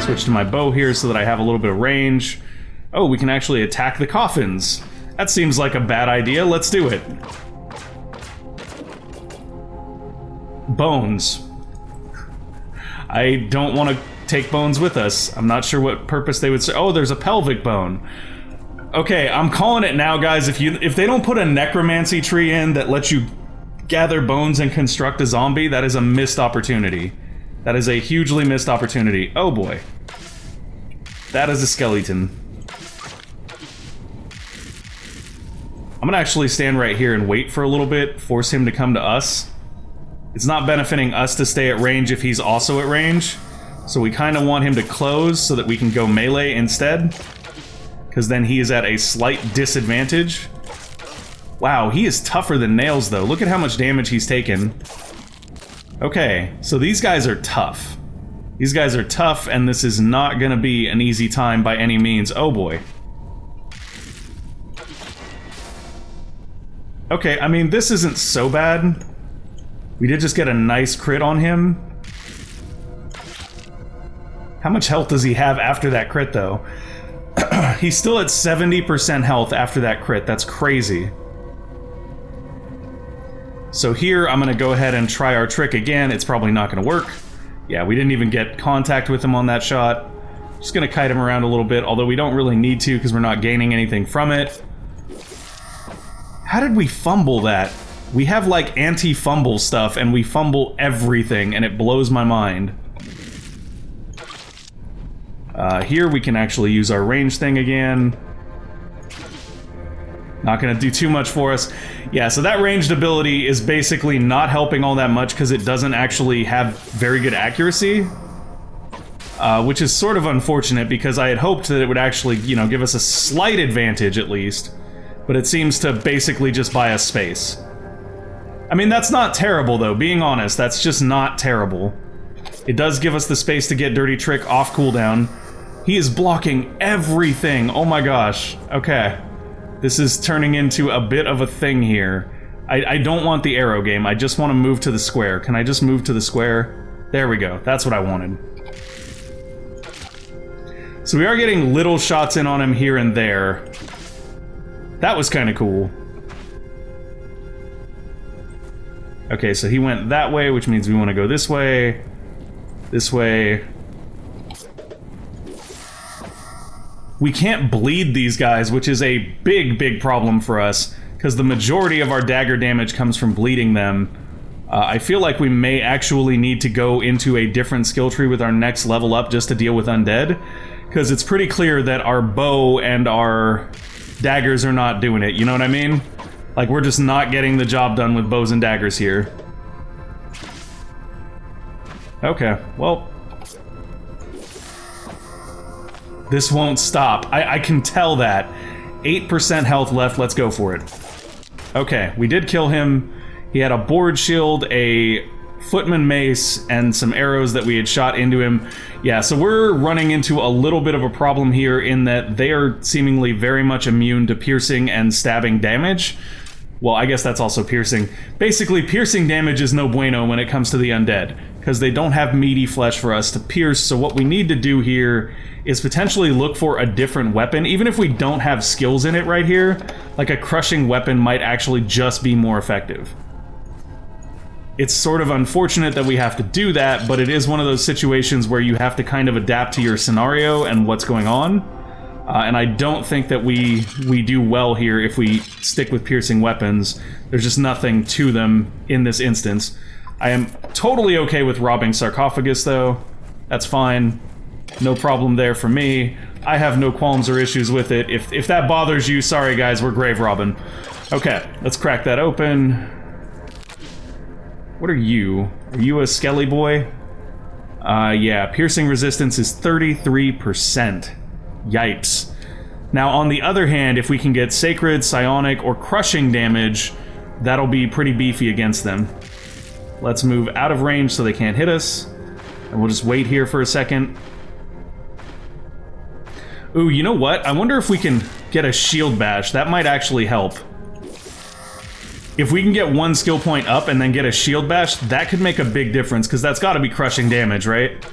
Switch to my bow here so that I have a little bit of range. Oh, we can actually attack the coffins. That seems like a bad idea. Let's do it. Bones. I don't want to take bones with us. I'm not sure what purpose they would say. Oh, there's a pelvic bone. Okay, I'm calling it now, guys. If they don't put a necromancy tree in that lets you gather bones and construct a zombie, that is a missed opportunity. That is a hugely missed opportunity. Oh boy. That is a skeleton. I'm gonna actually stand right here and wait for a little bit, force him to come to us. It's not benefiting us to stay at range if he's also at range. So we kind of want him to close so that we can go melee instead. Because then he is at a slight disadvantage. Wow, he is tougher than nails though. Look at how much damage he's taken. Okay, so these guys are tough. These guys are tough, and this is not gonna be an easy time by any means. Oh boy. Okay, I mean, this isn't so bad. We did just get a nice crit on him. How much health does he have after that crit, though? He's still at 70% health after that crit. That's crazy. So here, I'm gonna go ahead and try our trick again. It's probably not gonna work. Yeah, we didn't even get contact with him on that shot. Just gonna kite him around a little bit, although we don't really need to because we're not gaining anything from it. How did we fumble that? We have, like, anti-fumble stuff, and we fumble everything, and it blows my mind. Here we can actually use our range thing again. Not gonna do too much for us. Yeah, so that ranged ability is basically not helping all that much because it doesn't actually have very good accuracy. Which is sort of unfortunate because I had hoped that it would actually, you know, give us a slight advantage at least. But it seems to basically just buy us space. I mean, that's not terrible though, being honest, that's just not terrible. It does give us the space to get Dirty Trick off cooldown. He is blocking everything, oh my gosh. Okay. This is turning into a bit of a thing here. I don't want the arrow game, I just want to move to the square. Can I just move to the square? There we go, that's what I wanted. So we are getting little shots in on him here and there. That was kind of cool. Okay, so he went that way, which means we want to go this way. This way. We can't bleed these guys, which is a big, big problem for us, because the majority of our dagger damage comes from bleeding them. I feel like we may actually need to go into a different skill tree with our next level up just to deal with undead, because it's pretty clear that our bow and our daggers are not doing it, you know what I mean? Like, we're just not getting the job done with bows and daggers here. Okay, well... this won't stop. I can tell that. 8% health left, let's go for it. Okay, we did kill him. He had a board shield, a footman mace, and some arrows that we had shot into him. Yeah, so we're running into a little bit of a problem here in that they are seemingly very much immune to piercing and stabbing damage. Well, I guess that's also piercing. Basically, piercing damage is no bueno when it comes to the undead, because they don't have meaty flesh for us to pierce, so what we need to do here is potentially look for a different weapon, even if we don't have skills in it right here. Like, a crushing weapon might actually just be more effective. It's sort of unfortunate that we have to do that, but it is one of those situations where you have to kind of adapt to your scenario and what's going on. And I don't think that we do well here if we stick with piercing weapons. There's just nothing to them in this instance. I am totally okay with robbing sarcophagus, though. That's fine. No problem there for me. I have no qualms or issues with it. If that bothers you, sorry guys, we're grave robbing. Okay, let's crack that open. What are you? Are you a skelly boy? Yeah, piercing resistance is 33%. Yipes. Now, on the other hand, if we can get sacred, psionic, or crushing damage, that'll be pretty beefy against them. Let's move out of range so they can't hit us. And we'll just wait here for a second. Ooh, you know what? I wonder if we can get a shield bash. That might actually help. If we can get one skill point up and then get a shield bash, that could make a big difference, because that's got to be crushing damage, right?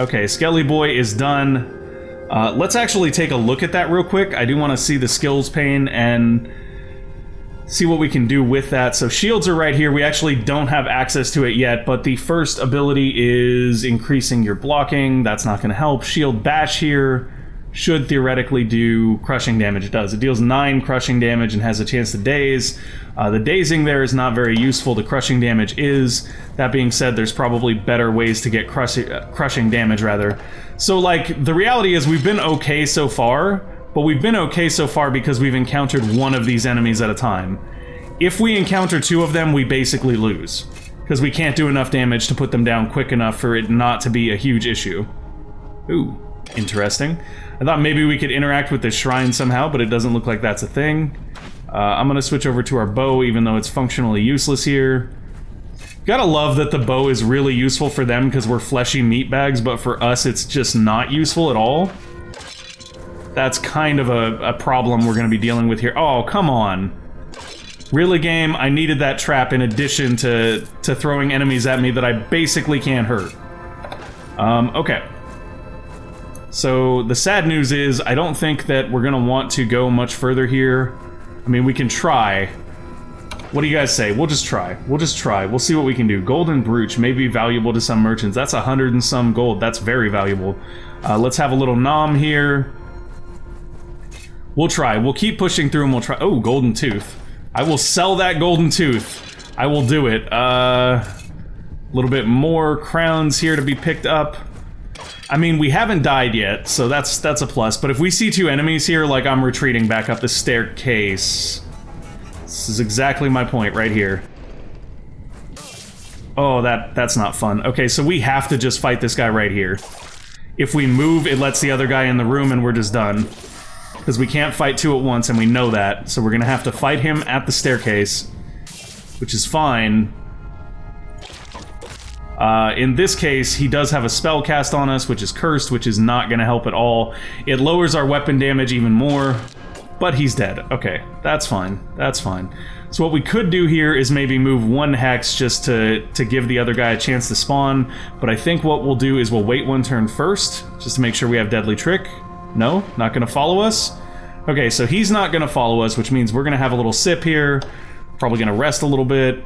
Okay, Skelly Boy is done. Let's actually take a look at that real quick. I do want to see the skills pane and see what we can do with that. So shields are right here. We actually don't have access to it yet, but the first ability is increasing your blocking. That's not going to help. Shield Bash here should theoretically do crushing damage. It does. It deals 9 crushing damage and has a chance to daze. The dazing there is not very useful. The crushing damage is. That being said, there's probably better ways to get crushing damage, rather. So, like, the reality is we've been okay so far, but we've been okay so far because we've encountered one of these enemies at a time. If we encounter 2 of them, we basically lose, because we can't do enough damage to put them down quick enough for it not to be a huge issue. Ooh, interesting. I thought maybe we could interact with this shrine somehow, but it doesn't look like that's a thing. I'm gonna switch over to our bow, even though it's functionally useless here. Gotta love that the bow is really useful for them because we're fleshy meat bags, but for us it's just not useful at all. That's kind of a problem we're gonna be dealing with here. Oh, come on. Really, game? I needed that trap in addition to throwing enemies at me that I basically can't hurt. Okay. So, the sad news is, I don't think that we're gonna want to go much further here. I mean, we can try. What do you guys say? We'll just try. We'll just try. We'll see what we can do. Golden Brooch may be valuable to some merchants. That's 100 and some gold. That's very valuable. Let's have a little nom here. We'll try. We'll keep pushing through and we'll try. Oh, Golden Tooth. I will sell that Golden Tooth. I will do it. A little bit more crowns here to be picked up. I mean, we haven't died yet, so that's a plus. But if we see 2 enemies here, like, I'm retreating back up the staircase. This is exactly my point right here. Oh, that's not fun. Okay, so we have to just fight this guy right here. If we move, it lets the other guy in the room and we're just done. Because we can't fight 2 at once, and we know that. So we're gonna have to fight him at the staircase, which is fine. In this case, he does have a spell cast on us, which is cursed, which is not going to help at all. It lowers our weapon damage even more, but he's dead. Okay, that's fine. That's fine. So what we could do here is maybe move 1 hex just to give the other guy a chance to spawn, but I think what we'll do is we'll wait 1 turn first, just to make sure we have Deadly Trick. No? Not going to follow us? Okay, so he's not going to follow us, which means we're going to have a little sip here, probably going to rest a little bit.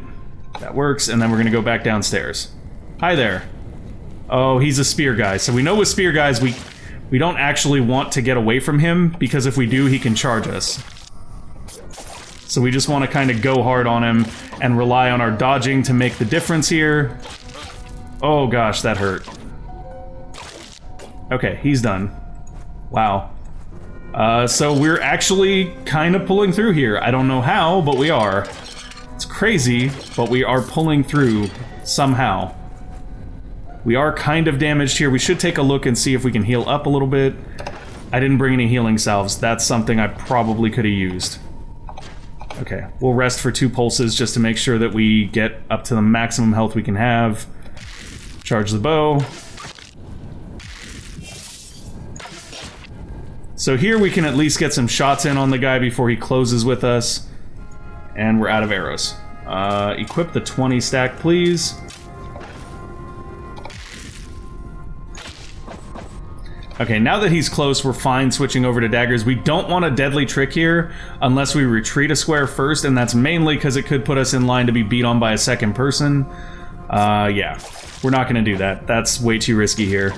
That works, and then we're going to go back downstairs. Hi there. Oh, he's a spear guy. So we know with spear guys, we don't actually want to get away from him, because if we do, he can charge us. So we just want to kind of go hard on him and rely on our dodging to make the difference here. Oh gosh, that hurt. Okay, he's done. Wow. So we're actually kind of pulling through here. I don't know how, but we are. It's crazy, but we are pulling through somehow. We are kind of damaged here. We should take a look and see if we can heal up a little bit. I didn't bring any healing salves. That's something I probably could have used. Okay, we'll rest for 2 pulses just to make sure that we get up to the maximum health we can have. Charge the bow. So here we can at least get some shots in on the guy before he closes with us. And we're out of arrows. Equip the 20 stack, please. Okay, now that he's close, we're fine switching over to daggers. We don't want a Deadly Trick here unless we retreat a square first, and that's mainly because it could put us in line to be beat on by a second person. Yeah, we're not going to do that. That's way too risky here.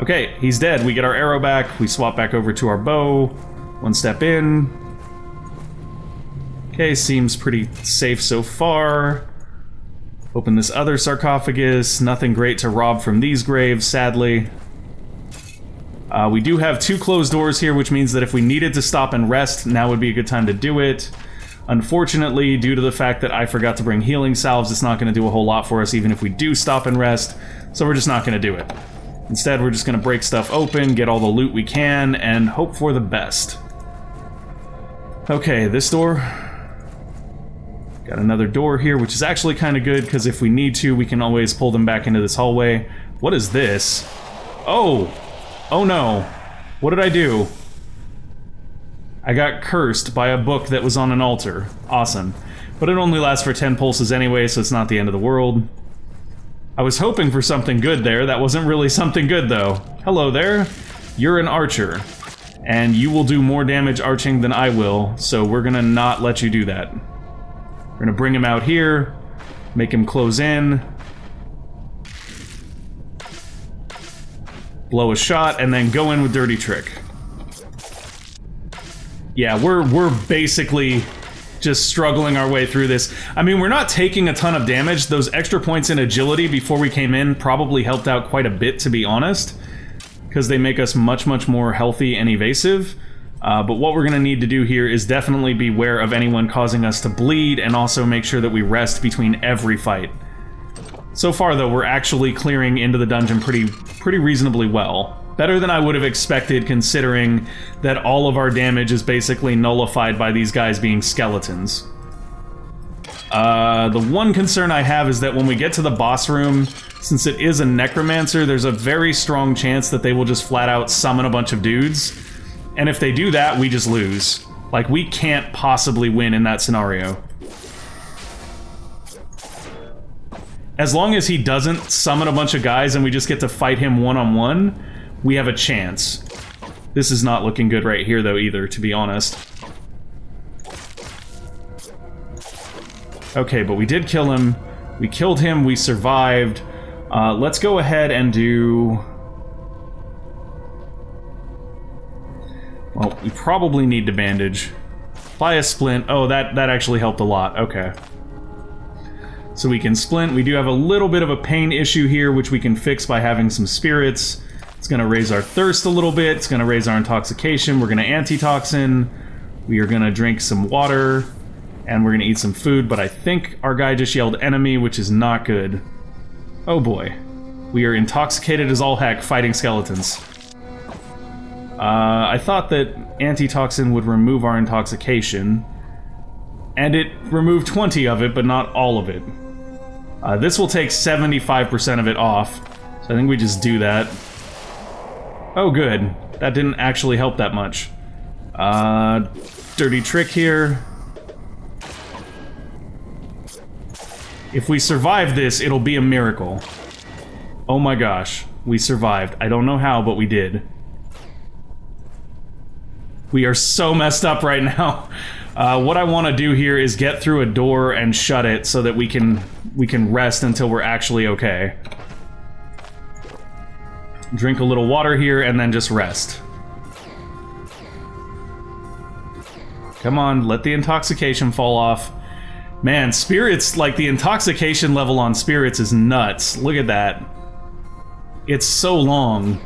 Okay, he's dead. We get our arrow back. We swap back over to our bow. 1 step in. Okay, seems pretty safe so far. Open this other sarcophagus. Nothing great to rob from these graves, sadly. We do have 2 closed doors here, which means that if we needed to stop and rest, now would be a good time to do it. Unfortunately, due to the fact that I forgot to bring healing salves, it's not going to do a whole lot for us even if we do stop and rest, so we're just not going to do it. Instead, we're just going to break stuff open, get all the loot we can, and hope for the best. Okay, this door. Got another door here, which is actually kind of good, because if we need to, we can always pull them back into this hallway. What is this? Oh! Oh no. What did I do? I got cursed by a book that was on an altar. Awesome. But it only lasts for 10 pulses anyway, so it's not the end of the world. I was hoping for something good there. That wasn't really something good, though. Hello there. You're an archer. And you will do more damage arching than I will, so we're gonna not let you do that. We're gonna bring him out here, make him close in, blow a shot, and then go in with Dirty Trick. Yeah, we're basically just struggling our way through this. I mean, we're not taking a ton of damage. Those extra points in agility before we came in probably helped out quite a bit, to be honest, because they make us much, much more healthy and evasive. But what we're going to need to do here is definitely beware of anyone causing us to bleed, and also make sure that we rest between every fight. So far, though, we're actually clearing into the dungeon pretty reasonably well. Better than I would have expected, considering that all of our damage is basically nullified by these guys being skeletons. The one concern I have is that when we get to the boss room, since it is a necromancer, there's a very strong chance that they will just flat out summon a bunch of dudes. And if they do that, we just lose. Like, we can't possibly win in that scenario. As long as he doesn't summon a bunch of guys and we just get to fight him one-on-one, we have a chance. This is not looking good right here, though, either, to be honest. Okay, but we did kill him. We killed him, we survived. Let's go ahead and do... Well, we probably need to bandage. Apply a splint. Oh, that actually helped a lot. Okay. So we can splint. We do have a little bit of a pain issue here, which we can fix by having some spirits. It's going to raise our thirst a little bit. It's going to raise our intoxication. We're going to antitoxin. We are going to drink some water. And we're going to eat some food. But I think our guy just yelled enemy, which is not good. Oh boy. We are intoxicated as all heck fighting skeletons. I thought that antitoxin would remove our intoxication. And it removed 20 of it, but not all of it. This will take 75% of it off. So I think we just do that. Oh, good. That didn't actually help that much. Dirty Trick here. If we survive this, it'll be a miracle. Oh my gosh. We survived. I don't know how, but we did. We are so messed up right now. What I want to do here is get through a door and shut it so that we can rest until we're actually okay. Drink a little water here and then just rest. Come on, let the intoxication fall off. Man, spirits, like the intoxication level on spirits is nuts. Look at that. It's so long.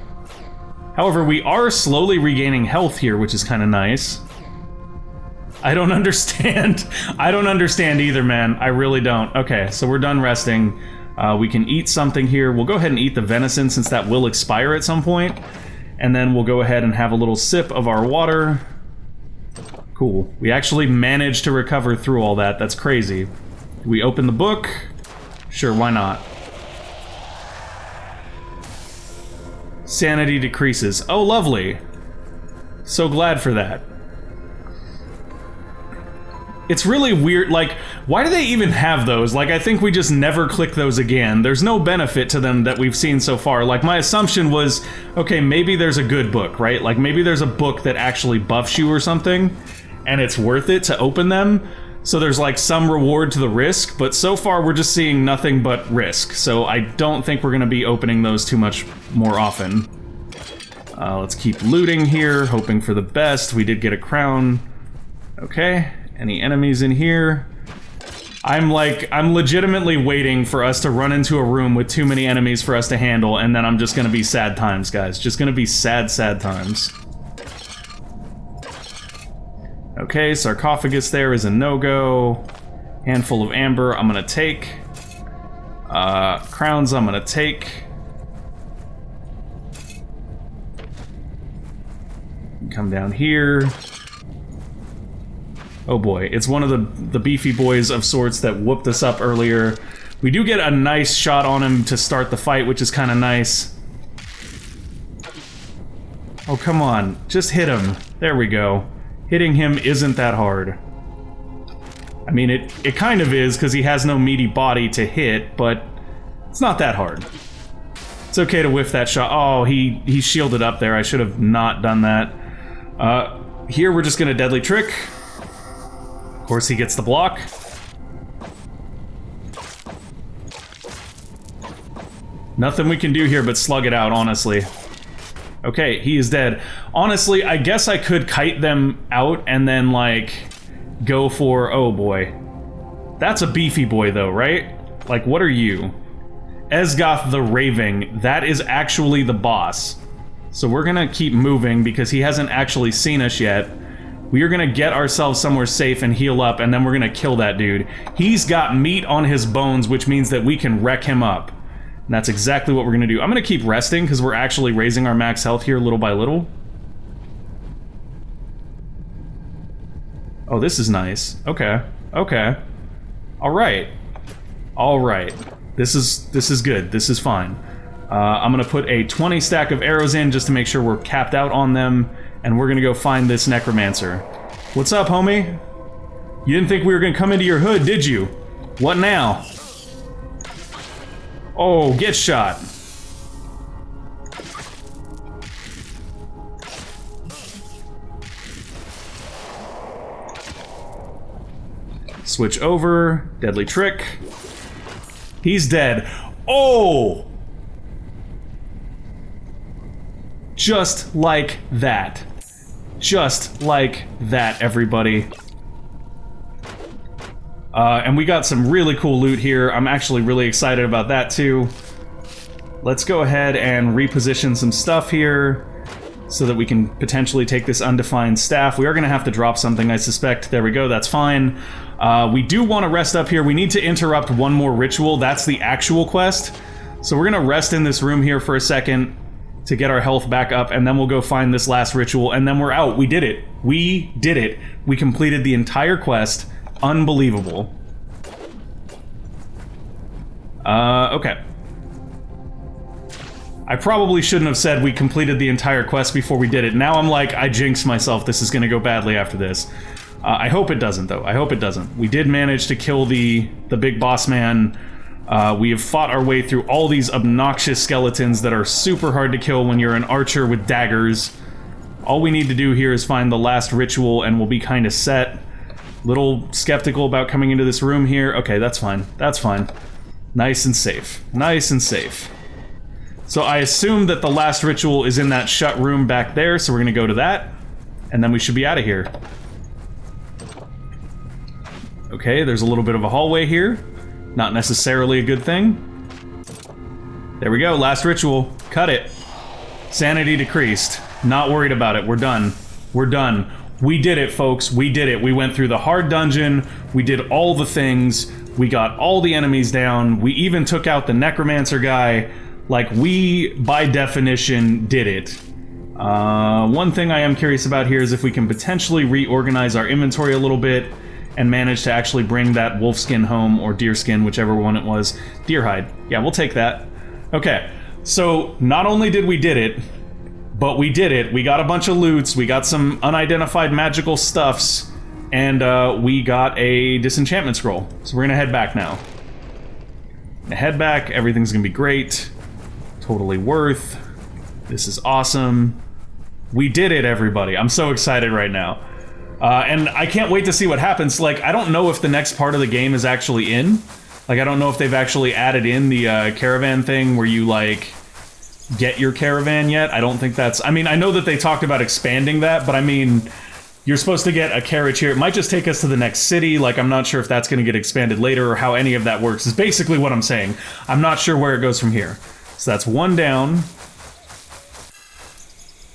However, we are slowly regaining health here, which is kind of nice. I don't understand. I don't understand either, man. I really don't. Okay, so we're done resting. We can eat something here. We'll go ahead and eat the venison since that will expire at some point. And then we'll go ahead and have a little sip of our water. Cool. We actually managed to recover through all that. That's crazy. Do we open the book? Sure, why not? Sanity decreases. Oh, lovely. So glad for that. It's really weird, like, why do they even have those? Like, I think we just never click those again. There's no benefit to them that we've seen so far. Like, my assumption was, okay, maybe there's a good book, right? Like, maybe there's a book that actually buffs you or something, and it's worth it to open them. So there's, like, some reward to the risk, but so far we're just seeing nothing but risk. So I don't think we're gonna be opening those too much more often. Let's keep looting here, hoping for the best. We did get a crown. Okay. Any enemies in here? I'm legitimately waiting for us to run into a room with too many enemies for us to handle, and then I'm just gonna be sad times, guys. Just gonna be sad, sad times. Okay, sarcophagus there is a no-go. Handful of amber I'm gonna take. Crowns I'm gonna take. Come down here. Oh boy, it's one of the beefy boys of sorts that whooped us up earlier. We do get a nice shot on him to start the fight, which is kind of nice. Oh, come on. Just hit him. There we go. Hitting him isn't that hard. I mean, it kind of is, because he has no meaty body to hit, but It's not that hard. It's okay to whiff that shot. Oh, he shielded up there. I should have not done that. Here we're just gonna deadly trick. Of course he gets the block. Nothing we can do here but slug it out, honestly. Okay, he is dead. Honestly, I guess I could kite them out and then, like, go for... Oh, boy. That's a beefy boy, though, right? Like, what are you? Esgoth the Raving. That is actually the boss. So we're gonna keep moving because he hasn't actually seen us yet. We are gonna get ourselves somewhere safe and heal up, and then we're gonna kill that dude. He's got meat on his bones, which means that we can wreck him up. And that's exactly what we're gonna do. I'm gonna keep resting, because we're actually raising our max health here little by little. Oh, this is nice. Okay. Okay. Alright. Alright. This is good. This is fine. I'm gonna put a 20 stack of arrows in just to make sure we're capped out on them, and we're gonna go find this necromancer. What's up, homie? You didn't think we were gonna come into your hood, did you? What now? Oh, get shot. Switch over. Deadly trick. He's dead. Oh! Just like that. Just like that, everybody. And we got some really cool loot here. I'm actually really excited about that, too. Let's go ahead and reposition some stuff here so that we can potentially take this undefined staff. We are going to have to drop something, I suspect. There we go, that's fine. We do want to rest up here. We need to interrupt one more ritual. That's the actual quest. So we're going to rest in this room here for a second to get our health back up, and then we'll go find this last ritual, and then we're out. We did it. We did it. We completed the entire quest. Unbelievable. Okay. I probably shouldn't have said we completed the entire quest before we did it. Now I'm like, I jinxed myself. This is gonna go badly after this. I hope it doesn't, though. I hope it doesn't. We did manage to kill the big boss man. We have fought our way through all these obnoxious skeletons that are super hard to kill when you're an archer with daggers. All we need to do here is find the last ritual and we'll be kind of set. Little skeptical about coming into this room here. Okay, that's fine. That's fine. Nice and safe. Nice and safe. So I assume that the last ritual is in that shut room back there, so we're gonna go to that, and then we should be out of here. Okay, there's a little bit of a hallway here. Not necessarily a good thing. There we go, last ritual. Cut it. Sanity decreased. Not worried about it. We're done. We're done. We did it, folks. We did it. We went through the hard dungeon. We did all the things. We got all the enemies down. We even took out the necromancer guy. Like, we, by definition, did it. One thing I am curious about here is if we can potentially reorganize our inventory a little bit and manage to actually bring that wolf skin home, or deer skin, whichever one it was. Deer hide. Yeah, we'll take that. Okay, so not only did we did it, but we did it. We got a bunch of loots, we got some unidentified magical stuffs, and we got a disenchantment scroll. So we're gonna head back now. Gonna head back, everything's gonna be great. Totally worth. This is awesome. We did it, everybody. I'm so excited right now. And I can't wait to see what happens. Like, I don't know if the next part of the game is actually in. Like, I don't know if they've actually added in the caravan thing where you, like, get your caravan yet. I don't think that's... I mean, I know that they talked about expanding that, but I mean, you're supposed to get a carriage here. It might just take us to the next city. Like, I'm not sure if that's going to get expanded later or how any of that works, is basically what I'm saying. I'm not sure where it goes from here. So that's one down.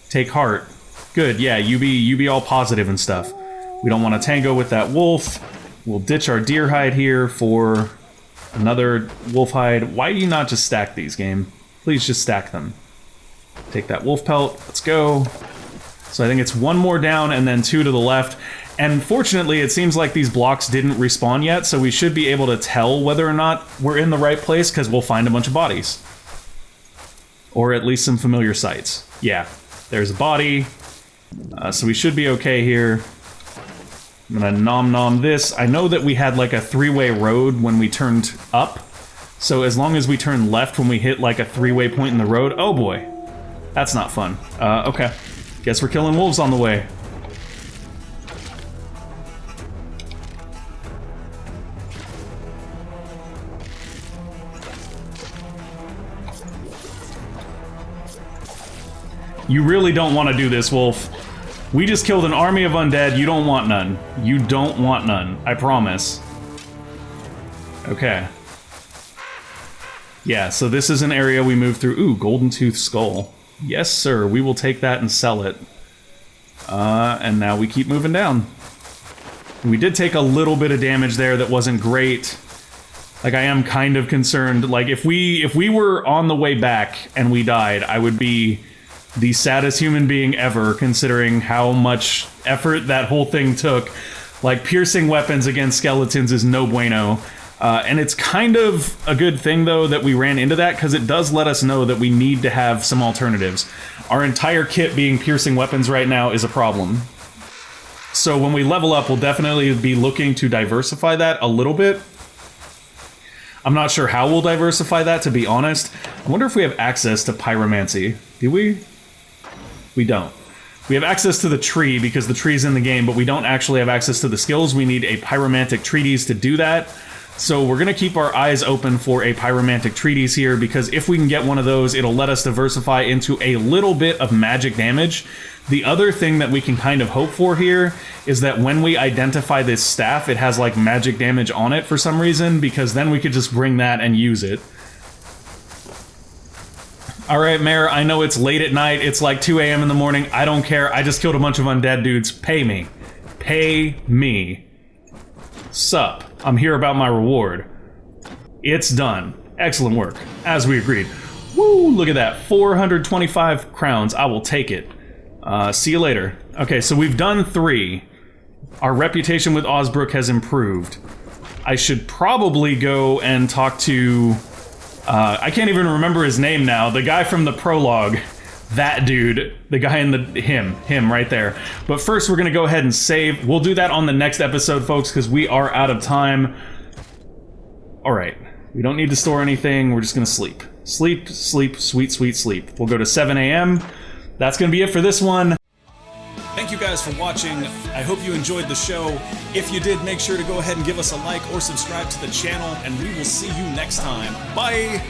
Take heart. Good, yeah, you be all positive and stuff. We don't want to tango with that wolf. We'll ditch our deer hide here for another wolf hide. Why do you not just stack these, game? Please just stack them. Take that wolf pelt. Let's go. So I think it's one more down and then two to the left. And fortunately, it seems like these blocks didn't respawn yet, so we should be able to tell whether or not we're in the right place, because we'll find a bunch of bodies. Or at least some familiar sights. Yeah, there's a body. So we should be okay here. I'm gonna nom this. I know that we had like a three-way road when we turned up, So as long as we turn left when we hit like a three-way point in the road... Oh boy. That's not fun. Okay. Guess we're killing wolves on the way. You really don't want to do this, wolf. We just killed an army of undead. You don't want none. You don't want none. I promise. Okay. Yeah, so this is an area we move through. Ooh, golden tooth skull. Yes, sir. We will take that and sell it. And now we keep moving down. We did take a little bit of damage there that wasn't great. Like, I am kind of concerned. Like, if we were on the way back and we died, I would be the saddest human being ever, considering how much effort that whole thing took. Like, piercing weapons against skeletons is no bueno. And it's kind of a good thing, though, that we ran into that, because it does let us know that we need to have some alternatives. Our entire kit being piercing weapons right now is a problem. So when we level up, we'll definitely be looking to diversify that a little bit. I'm not sure how we'll diversify that, to be honest. I wonder if we have access to pyromancy. Do we? We don't. We have access to the tree, because the tree's in the game, but we don't actually have access to the skills. We need a pyromantic treatise to do that. So we're going to keep our eyes open for a pyromantic treatise here, because if we can get one of those, it'll let us diversify into a little bit of magic damage. The other thing that we can kind of hope for here is that when we identify this staff, it has like magic damage on it for some reason, because then we could just bring that and use it. Alright, Mayor, I know it's late at night, it's like 2 a.m. in the morning, I don't care, I just killed a bunch of undead dudes, pay me. Pay me. Sup. I'm here about my reward. It's done. Excellent work, as we agreed. Woo, look at that, 425 crowns, I will take it. See you later. Okay, so we've done 3. Our reputation with Osbrook has improved. I should probably go and talk to... I can't even remember his name now, the guy from the Prologue. That dude, the guy in the... him right there. But first we're gonna go ahead and save. We'll do that on the next episode, folks, because we are out of time. Alright, we don't need to store anything, we're just gonna sleep. Sleep, sleep, sweet, sweet sleep. We'll go to 7 a.m. That's gonna be it for this one. Thank you guys for watching. I hope you enjoyed the show. If you did, make sure to go ahead and give us a like or subscribe to the channel, and we will see you next time. Bye!